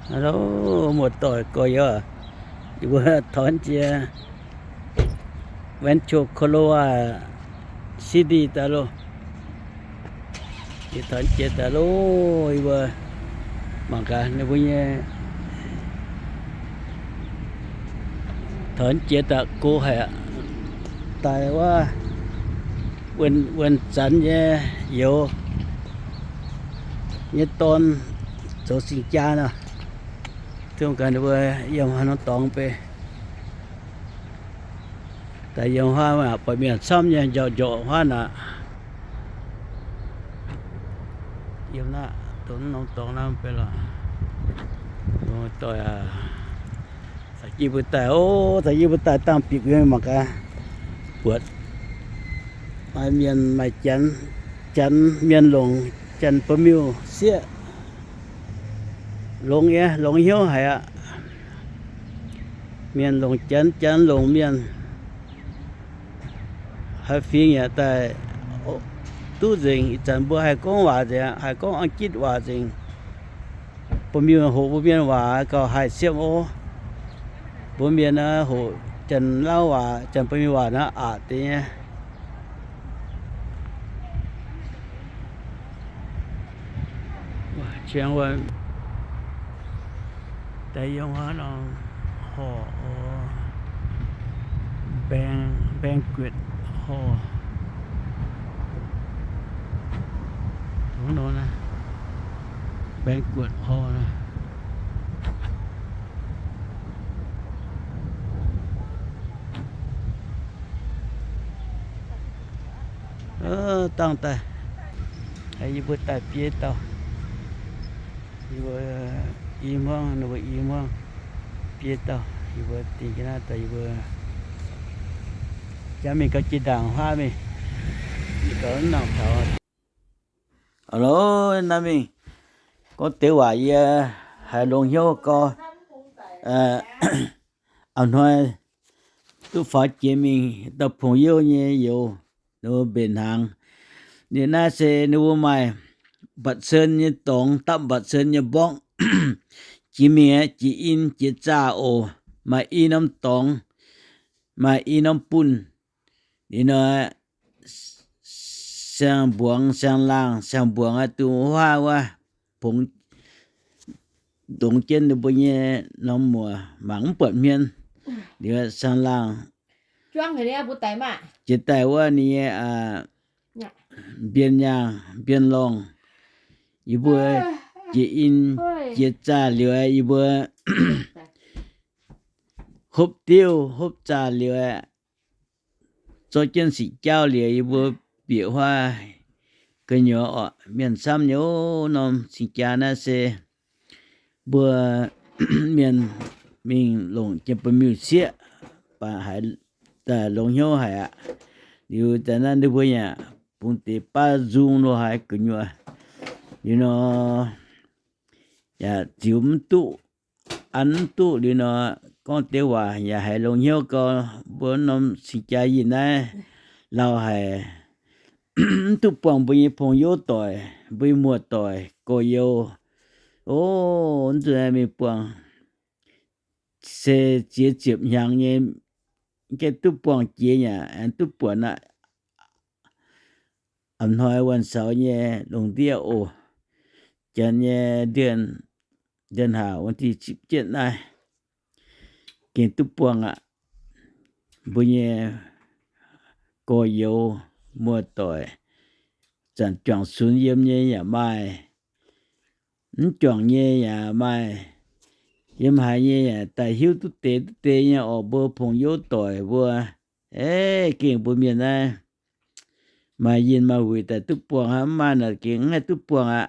Hello, một tuổi coi giờ vừa thon chia ven chụp Koloa City ta lo thì thon chia ta lo vừa mà cả nó punya thon chia ta cô hệ tạiว่าวันจันทร์เนี่ยอยู่เนี่ยตอนโซสิงจานะtrongกันว่ายังหาน้องตองไปแต่ยังว่าว่าไปเมียนซ้ำยังเจาะว่าน่ะยังน่ะต้นน้องตองน้ำไปละโอ้ต่อยสากีบุตรโอ้สากีบุตรตั้งปีกเงินมากะปวดมาเมียนมาจันเมียนหลงจันปะมิวเสียลงเนี่ยลงเหี่ยวให้อ่ะเมียนลงจันลงเมียนให้ฟิงเนี่ยแต่ตู้จริงจันบ่ให้ก้องว่าจังให้ก้องอังกฤษว่าจริงบ่มีโหบ่มีว่าก็ให้เสียมโอบ่มีนะโหจันเล่าว่าจันบ่มีว่านะอาติว่าเชียงว่าแต่ยังว่าน้องห่อแบงเกตห่อตรงโน้นนะแบงเกตห่อนะตั้งแต่ให้ยิบแต่เปียต่อยิบอีมองหนูอีมองเปียต่อยิบตีกันนะแต่ยิบจะมีก็จีดังhoa miก็น้องเขาฮัลโหลน้ามิcó tiểu hòa hai lông hiếu có anh nói tôi phải chế mình tập phong yêu như yêu nó bền hàng nên na sẽ nó mày bật sơn như tông tạm bật sơn như bóng chỉ mẹ chỉ in chỉ cha ồ mà in năm tông mà in năm pun thì nó sang buông sang lang sang buông à tu hoa hoa phong đồng chân được bao nhiêu năm mùa mảng bận miên thì sang lang choang cái này bút tay mà chỉ tayว่านี่เบียนยางเบียนลองอีบัวจีอินจีจ่าเหลืออีบัวฮบเตียวฮบจ่าเหลือโซเจนสิเจ้าเหลืออีบัวเปียว่าก็เหนียวอ่ะเมียนซ้ำเหนียวนมสิจานะเสบัวเมียนมิงลงจะเป็นมิวเสียปะหายแต่ลงเหี่ยวหายอ่ะอยู่แต่นั้นด้วยเนี่ยปุ่นเตป้าจุงโลหายกันอยู่you know อย่าจิมตุอันตุyou know ก็เตว่าอย่าให้ลงเหี่ยวก็บ่นมสิใจยินนะเราให้ตุปองบ่ยิพงโยต่อยบ่มัวต่อยก็โยโอ้จะมีปองเสเจียเจ็บอย่างนี้แกตุปองเจียเนี่ยอันตุปอนน่ะอันน้อยวันเสาร์เนี่ยลงเดียวโอจันเนี่ยเดือน5วันที่17ได้กินตุปองอ่ะบุญเนี่ยก็โยมัวต่อยจันจวงสุนเยี่ยมเนี่ยอย่าไม่จวงเนี่ยอย่าไม่ยิมหายเนี่ยแต่หิวตุเตเนี่ยออกเบอร์พงโยต่อยบัวเก่งบ่มีนะมายินมาหุยแต่ตุปวงหามาน่ะเก่งให้ตุปวงอ่ะ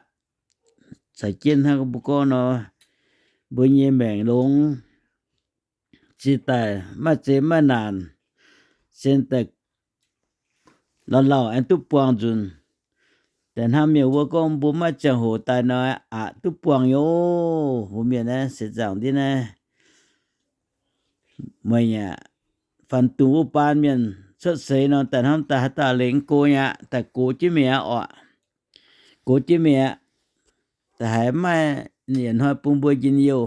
ใส่เจนฮะบุกเนาะบ่เยแบ่งลงสิแต่มาเจมานานเส้นแต่เราอันตุปวงจุนแต่ถ้ามีว่าก็บ่มาจะโหตายน้อยอะตุปวงโยบ่มีนะเสจังดินะไม่เนี่ยฟันตูปานเมียนสดใสเนาะแต่ทำตาเหลงโกเนี่ยแต่โกจิเมียอ่ะโกจิเมียแต่หายไม่ เนี่ยน้อยปุ้งบ่ยินอยู่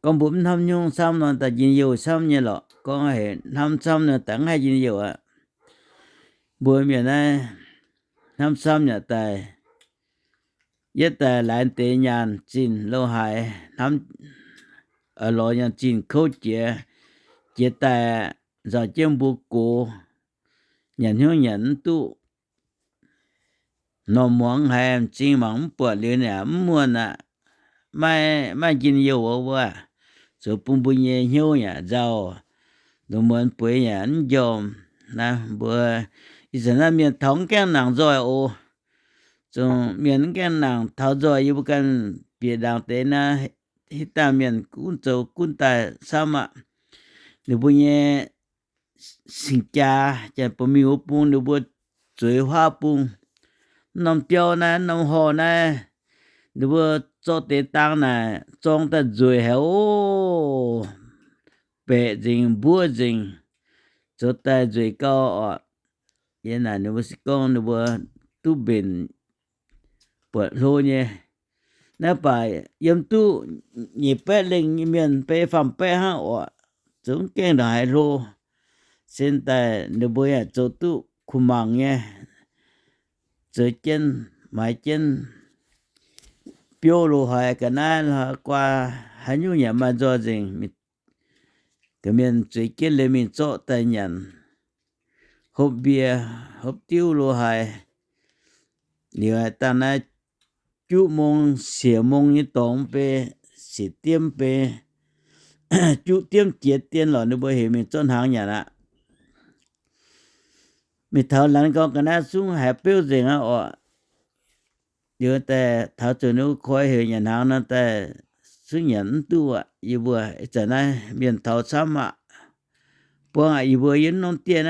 còn bụng thăm nhung xong nó ta nhìn nhiều xong như lọ con hệ thăm xong nó tặng hay nhìn nhiều ạ buổi miền này thăm xong nhà tài nhất tài lại tế nhàn chín lâu hại thăm ở lọ nhà chín khâu chế tài giờ chiêm bố cổ nhận hướng nhận tu nó muốn hèm chín mỏng bọt liền nè muôn ạ mai nhìn nhiều quá so pun bunyi hiu nya zao lumun pui nya njom na bu isana mian thong kan nang zoi o so mian kan nang thao zoi yu kan pie dang te na hita mian kun zo kun ta sama lu bunyi singcha cha pu mi u pun lu bu zui hoa pun nom piao na nom ho na lu bu cho tế tăng này trong ta rồi héo bệ dình búa dình cho ta rồi cao yên là nếu sĩ con nếu tu bền bật lô nhé nó phải yếm tu nhịp bế linh miền bế phẩm bế ha chúng kênh đại lô xin ta nếu bố cho tu khu mạng nhé dưới chân mái chân biểu lộ hay cái này là qua hai nhiêu nhà mà cho rằng cái miền最近里面做的人hộp bia hộp tiêu lộ hay nhiều ta nói chú mong xỉa mong như tổng về xỉa tiêm về chú tiêm chết tiền là nó bởi vì mình chọn hàng nhà nè mình thảo lần con cái này xuống hải biểu rằng á giờ ta thảo cho nó khói hơi nhà nào nó ta sự nhận tu yêu bữa cho nên miền thảo xăm bữa yêu bữa yên nông tiền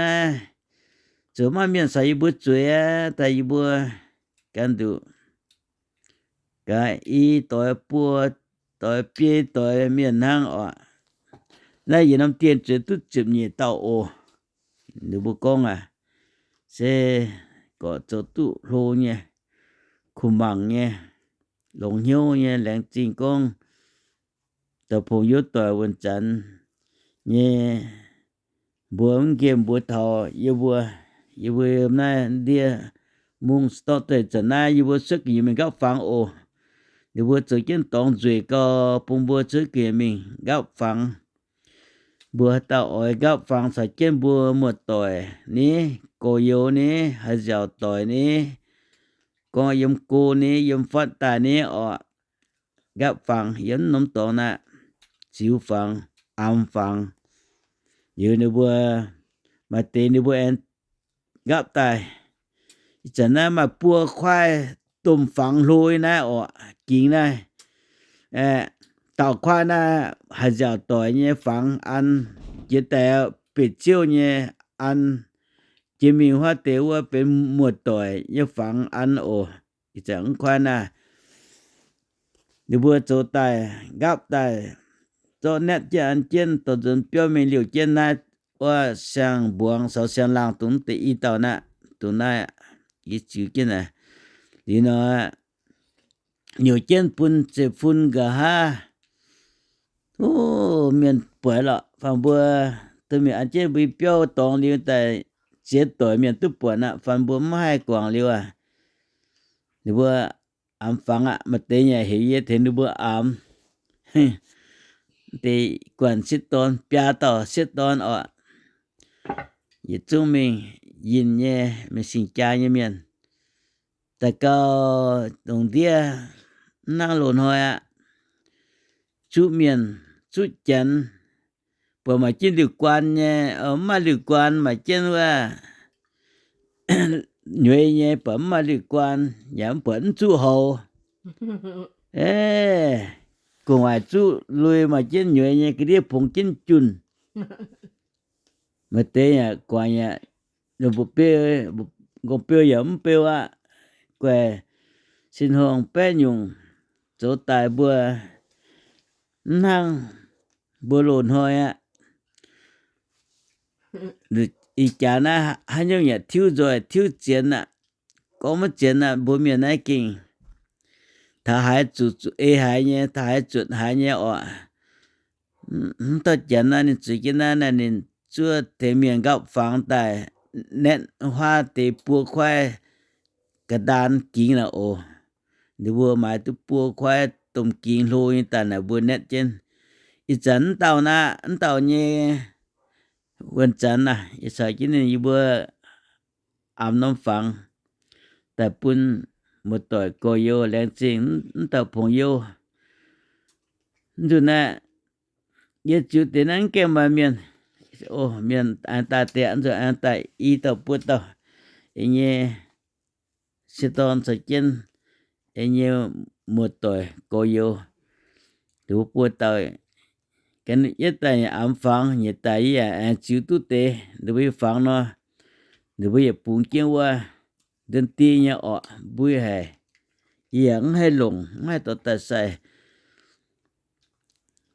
chỗ mà miền sai bữa chuối ta yêu bữa can du cái y tối bữa tối bia tối miền hang nay yên nông tiền chỉ tu chụp nhẹ tàu được bữa con sẽ có chỗ tu lô nha khu mạng nha lồng hiếu nha làng trình con tập phù yếu tòa quân trận nha bữa game bữa thọ yêu bữa hôm nay đi mong start tới trận này yêu bữa sức gì mình gặp phẳng yêu bữa sự kiến tổng duy có bông bữa trước kia mình gặp phẳng bữa tao ơi gặp phẳng sẽ kiến bữa một tuổi ní cô yêu ní hay giàu tuổi ní con yếm cô ní yếm phát tài ní gặp phẳng yếm nông tổ nè chiếu phẳng âm phẳng như nếu bữa mà tên nếu bữa em gặp tài chẳng là mà bua khoai tôm phẳng lôi nè kín này tàu khoai nè hay giàu tuổi nhé phẳng ăn chỉ tại bị chiêu nhé ăn chỉ mình hoa tiêu bên một tuổi nhé phẳng ăn chẳng khoai nè nếu bữa chỗ tài gặp tài cho nét cho ăn trên tổ dân biểu mình liều trên này sang buông sau sang lang tung tự ý tàu nè tụi này ý chữ cái này thì nó nhiều trên phun sẽ phun cả ha miền bưởi lọ phòng bữa tôi miền ăn trên bị biểu tòng liều tại chết tuổi miền tu bưởi nè phòng bữa mai quảng liều thì bữa ám phẳng mà tế nhà hiểu thế thì bữa ám thì quản xích tôn bia tỏ xích tôn chúng mình nhìn nhé mình xin cha như miền tại có đồng địa năng lộn hồi chú miền chú chân bởi mà trên được quan nhé ở mà được quan mà trên qua nhuệ nhé bởi mà được quan giảm bẩn chú hồ cùng ngoài chú lùi mà trên nhuệ nhé cái đĩa phùng trên chun mà tế qua nhà rồi bộ bê giảm bê quê xin hồn bé nhung chỗ tài bữa năng bữa lộn hồi được ý chả na hai nhau nhà thiếu rồi thiếu tiền có mất tiền bữa miền này kinh ถ้าหายจุดเอหายเนี่ยถ้าหายจุดหายเนี่ยอ๋อตอจันนะนี่จุกินะนะนี่จัวเตเมียนกับฟังแต่แน่นว่าเตปัวควายกระดานกิงนะโอดูบัวหมายตุปัวควายตุ่มกิงโลยแต่น่ะบัวเน็ตเจนอีจันเต่านะอันเต่าเนี่ยวันจันน่ะอีสากินนี่บัวอาบน้ำฟังแต่ปุ่นหมดต่อยกโยแรงจริงเต่าพงโยดูนะเยจุดนั้นแกมาเมียนโอ้เมียนอันตาเตอันจะอันตาอีเต่าปุตเต่าเอเนสิตอนสกินเอเนหมดต่อยกโยดูปุตเต่ากันยะตายอัมฟังยะตายอ่ะจิวตุเตดูไปฟังเนาะดูไปปุงเกียวว่าดนตรีเนี่ยออกบุยให้อย่างให้ลงไม่ต่อแต่ใส่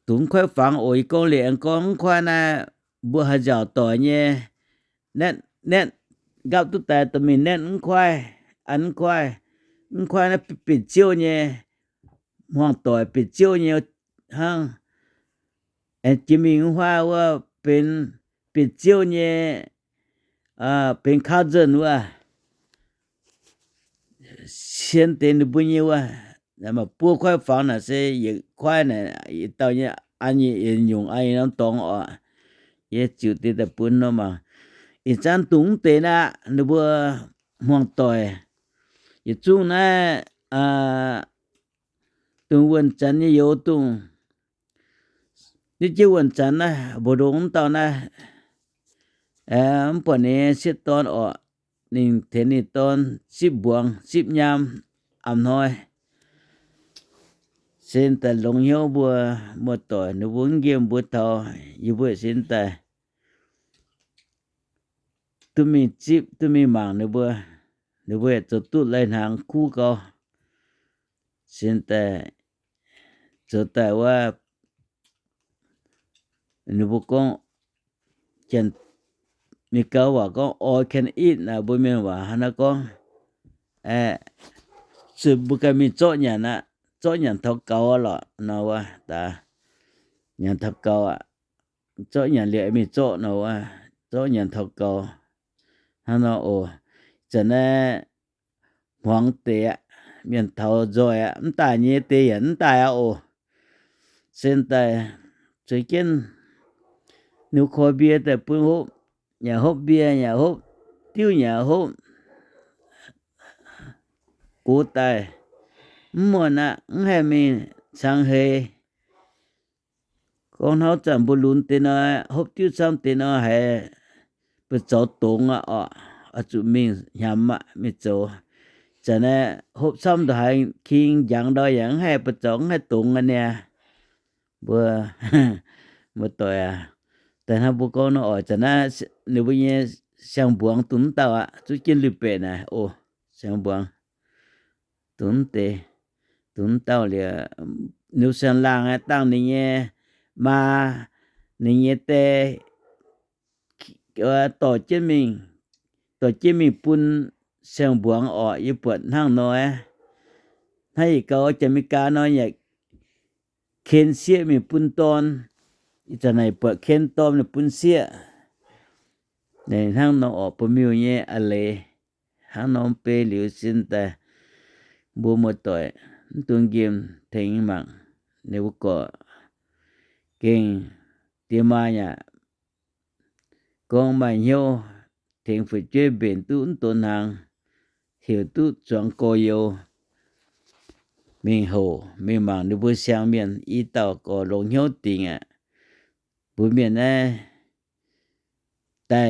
ตุงค่อยฟังโอยกองเหลียงกองควานะบัวหาเจ้าต่อเนี่ยแน่นกับตุแต่ตะมีแน่นควายอันควายนะปิดเจียวเนี่ยห่วงต่อยปิดเจียวเนี่ยหังจิมิงว่าเป็นปิดเจียวเนี่ยเป็นข้าวเจนว่า现在你不认为那么不快放那些也快呢到你安你用安你当啊也就得的本了嘛一张东的那你不望对一种呢东问真的有东你就问真呢不懂到呢ปะเนี่ยสิตอนออกนิ่งเทนี่ตอน10บวง10ยามอำน้อยเส้นแต่ลงเหี่ยวบัวหมดต่อยนวงเยี่ยมบัวเทาอยู่บัวเส้นแต่ตุมีจิบตุมีหมางนบัวจะตุดไหลทางคู่ก็เส้นแต่จะแต่ว่านบัวก็จันมีกาว่าก็ all can eat นะบ่แม่นว่าหั่นน่ะก็สึบ่ก็มีโจ๊ะหยังน่ะโจ๊ะหยังเท่าเก่าล่ะเนาะว่าตาหยังเท่าเก่าอ่ะโจ๊ะหยังเหลือมีโจ๊ะเนาะว่าโจ๊ะหยังเท่าเก่าหั่นเนาะโอ้จะแน่หวังเตะเมียนเท่าจ้อยอ่ะมันตายนี่เตะนตายอ่ะโอ้เส้นแต่จะกินนูขอเบียร์แต่ปุ่นnhà hút bia nhà hút tiêu nhà hút cú tài mua nè hay mình sang hè con họ chẳng bù lún tên nó hút tiêu xong tên nó hay bị cháu tốn ở chỗ mình nhắm mình cháu cho nên hút xong rồi hay khi dặn đôi dặn hay bị cháu hay tốn anh nè bữa một tuổiแต่ถ้าบ่ก็เนาะจะน่านึกว่าเนี่ยเสียงบวงตุนเต่าอ่ะจุกินลิเปนะโอ้เสียงบวงตุนเตตุนเต่าเลยนึกเสียงลางอ่ะตั้งนี่เนี่ยมานี่เนี่ยแต่ต่อเจมิงปุ่นเสียงบวงออกอยู่ปวดทางน้อยให้ก็จะมีการน้อยอยากเข็นเสียมีปุ่นตอนอีจะไหนเปิดเข็นตอมในปุ่นเสียในทางน้องออกปมิวเนี่ยอะไรทางน้องเปหลิวสินแต่บัวหมดต่อยตุงเกมเทงมังในบุกก็เก่งเตียมาเนี่ยกองมาเหี่ยวเทงฝึกช่วยเบนตุนตัวนางเหี่ยวตุจวงโกโยมิงโหมิงมังในบัวเสียงเมียนอีเต่าก็ลงเหี่ยวติงอ่ะบุเมียนนะแต่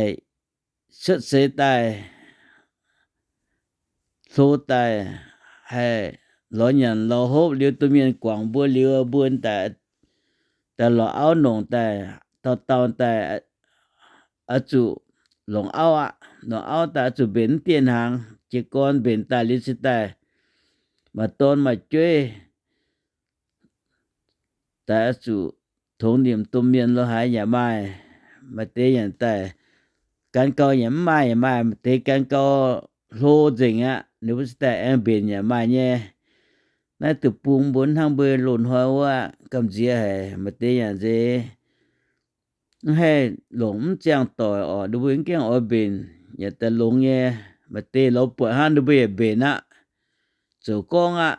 สุดเสียตายโซตายให้หลอยันหลอฮบเลียวตัวเมียนกว่างบัวเลียวบัวแต่หลอเอาหนงแต่ตอนแต่อาจุหลงเอาอ่ะหลงเอาแต่จุเบนเตียนหางจิกอนเบนตาลิสิตายมาต้นมาช่วยแต่จุทงเดียมตุมเมียนเราหายอย่าไม่มาเตอย่างแต่การก่ออย่าไม่เตการก่อโลจริงอ่ะนึกว่าแต่เอ็มเบนอย่าไม่เนี่ย นายตุปุงบนทางเบอหล่นหัวว่ากำเจียให้มาเตอย่างเจให้หลงจางต่อยออกดูเบิ่งแกงออเบนอย่าแต่หลงแย่มาเตเราปวดหานดูเบิ่เบนนะโจกองอ่ะ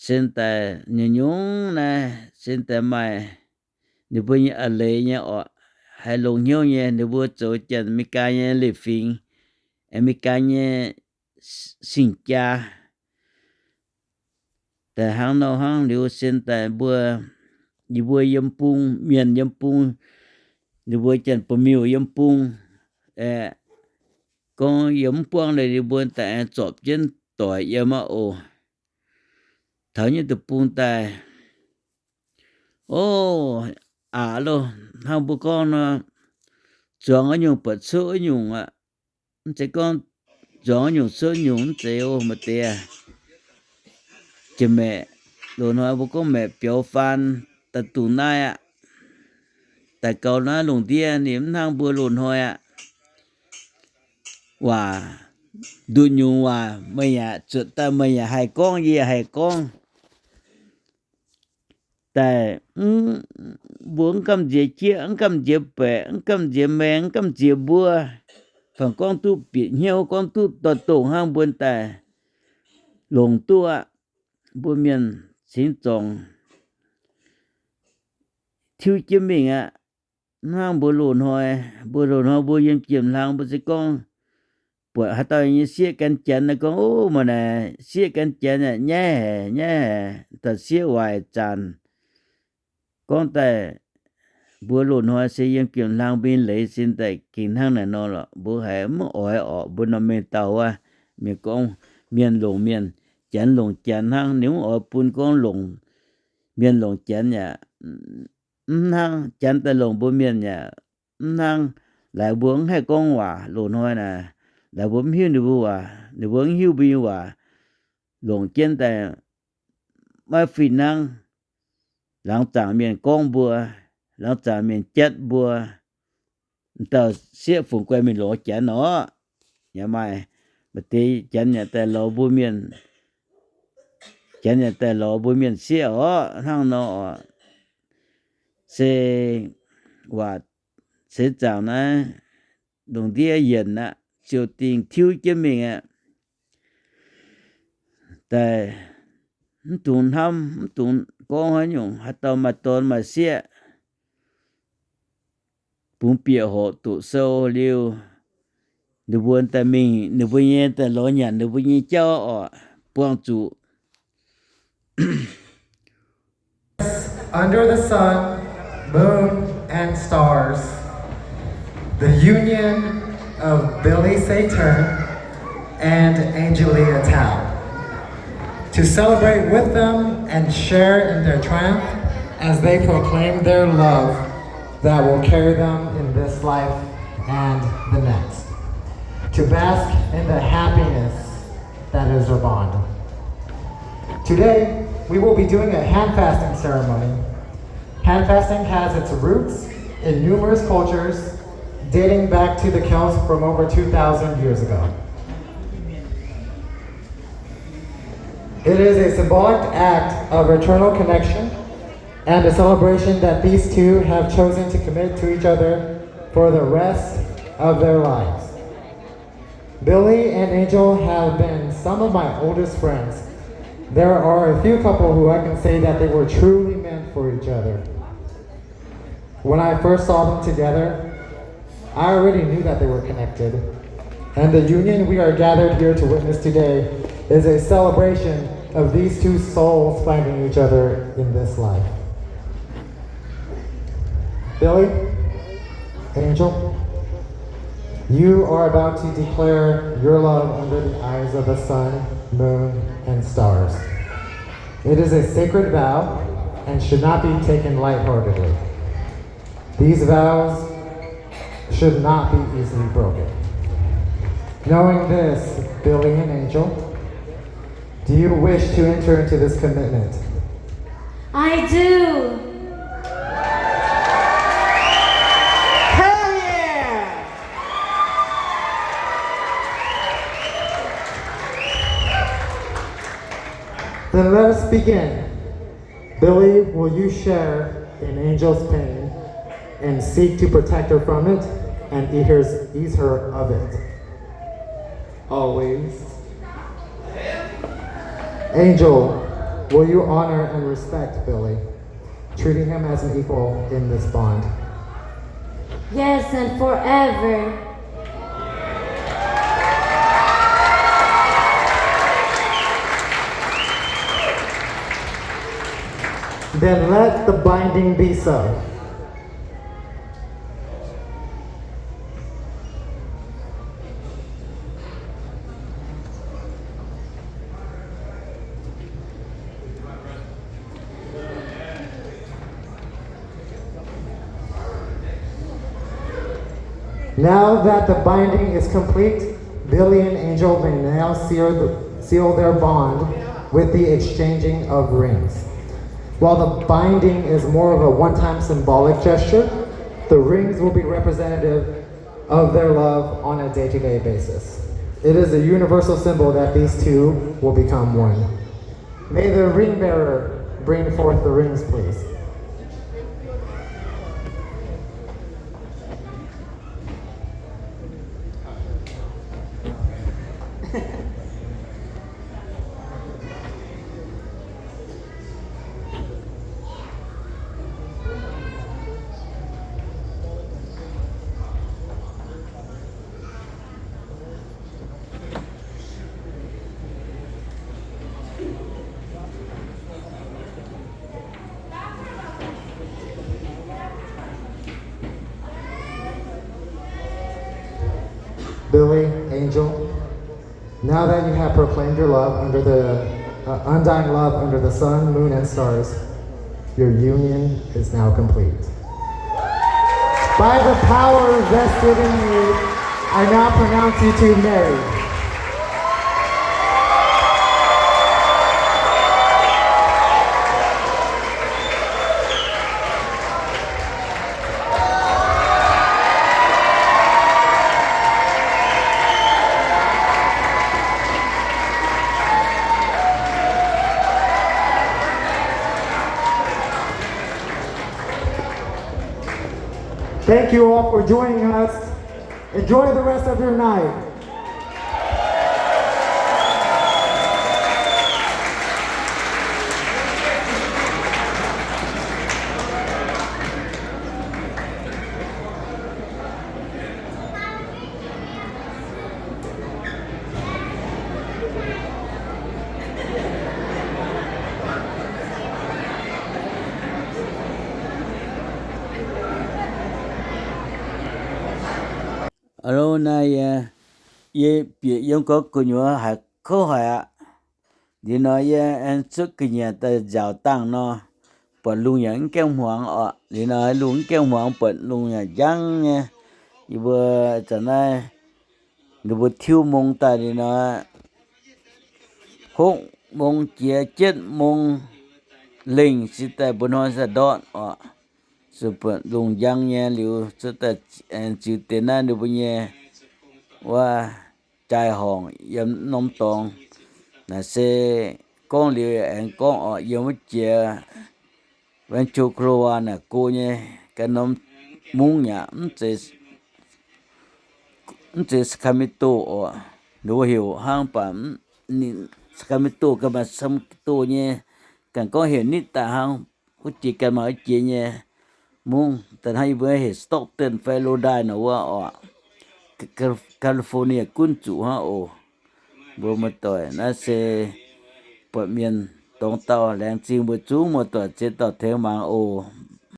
เส้นแต่ยุงนะเส้นแต่ไม่ดูเบิ่งอะไรเนี่ยออกให้หลงเหี่ยวเนี่ยดูเบิ่งโจจันมีกายเนี่ยลิฟิงมีกายเนี่ยสิงจาแต่หางนอหางเดียวเส้นแต่บัวยำปุงเมียนยำปุงหรือบัวจันปะมิวยำปุงก็ยำปวงเลยบัวแต่จบจนต่อยยามโอเท่านี้ตะปุงแต่โอ้โลเฮาบ่ก็นะจวงอันยุงปัดซื้อยุงอ่ะจะก็จวงอันยุงซื้อยุงเจโอมาเตะจะแม่โดนว่าบ่ก็แม่เปียวฟันตะตุนายอ่ะแต่เก่านะหลวงเตี้ยนี่มันทางบัวหล่นหอยอ่ะว่าดูยุงว่าไม่อยากจุดแต่ไม่อยากให้กล้องให้กล้องแต่บวงกำเจียเจียกำเจียแปะกำเจียแมงกำเจียบัวฝั่งกองตู้ปิดเหี่ยวกองตู้ตอตงห้างบนแต่หลงตัวบ่เมียนสิงจงทิวจิมมิงอ่ะนางบ่หล่นหอยบ่ยังเจียมทางบ่สิกองปวดหาตอยเสียกันจันนะก็โอ้มันน่ะเสียกันจันน่ะแย่แต่เสียไว้จันกองแต่บัวหล่นหอยเสียยังเกี่ยมทางบินเลยสินแต่กินทางนั้นเนาะล่ะบ่ให้มันอ้อยออกบ่นำเมตาว่ามีกองเมียนหลงเมียนจันหลงจันทางนิ้วออกปุนกองหลงเมียนหลงจันเนี่ยนางจันแต่หลงบ่เมียนเนี่ยนางหลายบวงให้กองว่าหล่นหอยน่ะหลายบวงหิวนี่บ่ว่านี่บวงหิวบ่ว่าหลงจันแต่มาฟินนางหลังจากเมียนกองบัวหลังจากเมียนจัดบัวแต่เสียฝุงกวยมีหลอจันเนาะอย่าไม่บ่ติจันเนี่ยแต่หลอบ่เมียนจันเนี่ยแต่หลอบ่เมียนเสียทางเนาะเสว่าเสจางนะดงเดียเย็นนะ就定ทิวจิมิงอ่ะแต่ตุนทำตุนกองหันอยู่หัตมาตอนมาเสียปุ่มเปียหอตุโซเลียวนึกวนแต่มิงนึกวนเยแต่ล้อหยันนึกวนเยเจ้าปวงจู Under the sun, moon, and stars, the union of Billy Saturn and Angelia Tao. To celebrate with them and share in their triumph as they proclaim their love that will carry them in this life and the next. To bask in the happiness that is their bond. Today, we will be doing a hand fasting ceremony. Hand fasting has its roots in numerous cultures dating back to the Celts from over 2,000 years ago. It is a symbolic act of eternal connection and a celebration that these two have chosen to commit to each other for the rest of their lives. Billy and Angel have been some of my oldest friends. There are a few couple who I can say that they were truly meant for each other. When I first saw them together, I already knew that they were connected. And the union we are gathered here to witness today is a celebration of these two souls finding each other in this life. Billy, Angel, you are about to declare your love under the eyes of the sun, moon, and stars. It is a sacred vow and should not be taken lightheartedly. These vows should not be easily broken. Knowing this, Billy and Angel, do you wish to enter into this commitment? I do. Hell yeah! begin. Billy, will you share in Angel's pain and seek to protect her from it and ease her of it? Always. Angel, will you honor and respect Billy, treating him as an equal in this bond? Yes, and forever. Then let the binding be so. Now that the binding is complete, Billy and Angel may now seal their bond with the exchanging of rings. While the binding is more of a one-time symbolic gesture, the rings will be representative of their love on a day-to-day basis. It is a universal symbol that these two will become one. May the ring bearer bring forth the rings, please. Billy, Angel, now that you have proclaimed your love under the undying love under the sun, moon, and stars, your union is now complete. By the power vested in you, I now pronounce you two married. Thank you all for joining us. Enjoy the rest of your night. Alo na ye bị yong có cô nhớ hay khó hỏi ạ. Đi nói anh sức cái nhà ta giàu tăng nó bật luôn những cái hoàng ạ. Đi nói luôn cái hoàng bật luôn nhà trắng nha. Vừa cho này vừa thiếu mong ta đi nói hốt mong chia chết mong linh sẽ tại bên họ sẽ đón ạ. Sự bật luôn trắng nha liệu sẽ tại chịu tiền nan được bao nhiêuว่าใจห้องยำนมตองน่ะเซก้องเหลียวแองก้องออยมเจียวันจุครัวน่ะกูเนี่ยกันนมมุงเนี่ยมันจะสคามิโตอดูหิวห้างป่านี่สคามิโตกับมาซัมโตเนี่ยกันก็เห็นนิตาห้างกูจิกันมาเจียเนี่ยมุงแต่ให้เว้เห็นสต็อกเต้นไฟโลได้น่ะว่าCalifornia kun chu ha o bo ma toy na se pa mien tong tao lang ching bo chu mo to che to the mang o